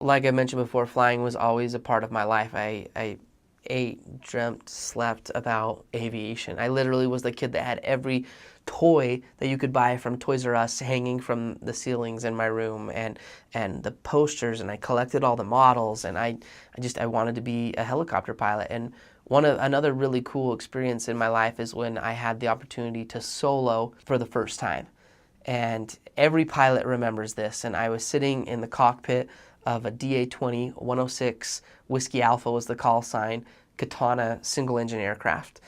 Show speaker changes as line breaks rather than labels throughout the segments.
like I mentioned before, flying was always a part of my life. I ate, dreamt, slept about aviation. I literally was the kid that had every toy that you could buy from Toys R Us hanging from the ceilings in my room, and the posters, and I collected all the models, and I wanted to be a helicopter pilot. And another really cool experience in my life is when I had the opportunity to solo for the first time. And every pilot remembers this. And I was sitting in the cockpit of a DA-20 106 Whiskey Alpha was the call sign, Katana single engine aircraft.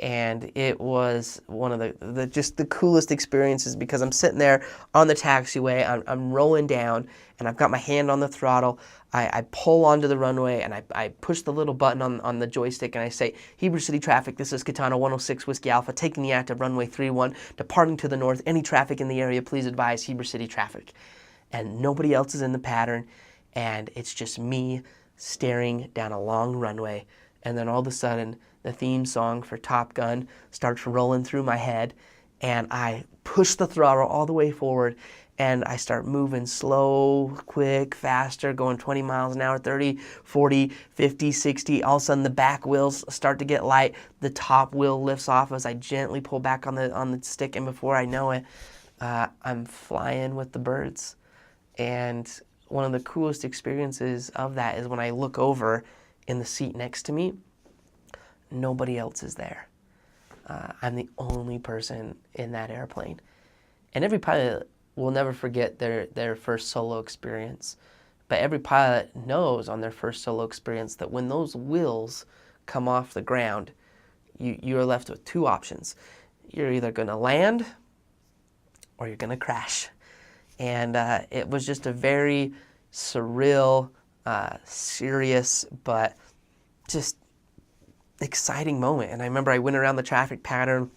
And it was one of the just the coolest experiences, because I'm sitting there on the taxiway, I'm rolling down, and I've got my hand on the throttle. I pull onto the runway, and I push the little button on the joystick, and I say, Heber City traffic, this is Katana 106 Whiskey Alpha, taking the active runway 31, departing to the north. Any traffic in the area, please advise Heber City traffic. And nobody else is in the pattern, and it's just me staring down a long runway. And then all of a sudden, the theme song for Top Gun starts rolling through my head, and I push the throttle all the way forward, and I start moving slow, quick, faster, going 20 miles an hour, 30, 40, 50, 60. All of a sudden, the back wheels start to get light. The top wheel lifts off as I gently pull back on the stick, and before I know it, I'm flying with the birds. And one of the coolest experiences of that is when I look over in the seat next to me, nobody else is there. I'm the only person in that airplane. And every pilot will never forget their first solo experience. But every pilot knows on their first solo experience that when those wheels come off the ground, you're left with two options. You're either going to land or you're going to crash. And it was just a very surreal, serious, but just exciting moment. And I remember I went around the traffic pattern,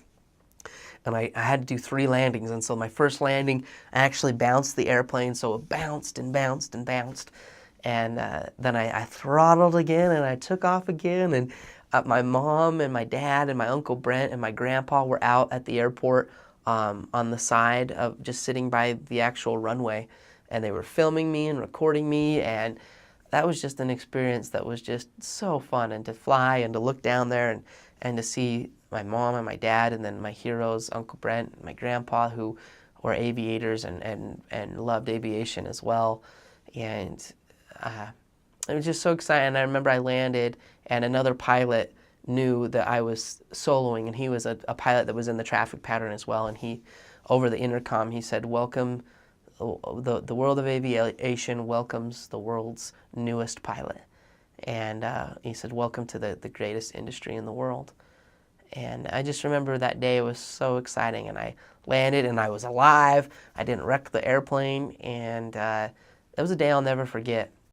and I had to do 3 landings. And so my first landing, I actually bounced the airplane, so it bounced and bounced and bounced. And then I throttled again, and I took off again. And my mom and my dad and my Uncle Brent and my grandpa were out at the airport on the side of just sitting by the actual runway. And they were filming me and recording me, and that was just an experience that was just so fun. And to fly and to look down there and to see my mom and my dad, and then my heroes, Uncle Brent and my grandpa, who were aviators and loved aviation as well. And it was just so exciting. I remember I landed, and another pilot knew that I was soloing, and he was a pilot that was in the traffic pattern as well. And he, over the intercom, he said, "Welcome. The world of aviation welcomes the world's newest pilot." And he said, "Welcome to the greatest industry in the world." And I just remember that day was so exciting, and I landed, and I was alive. I didn't wreck the airplane, and it was a day I'll never forget.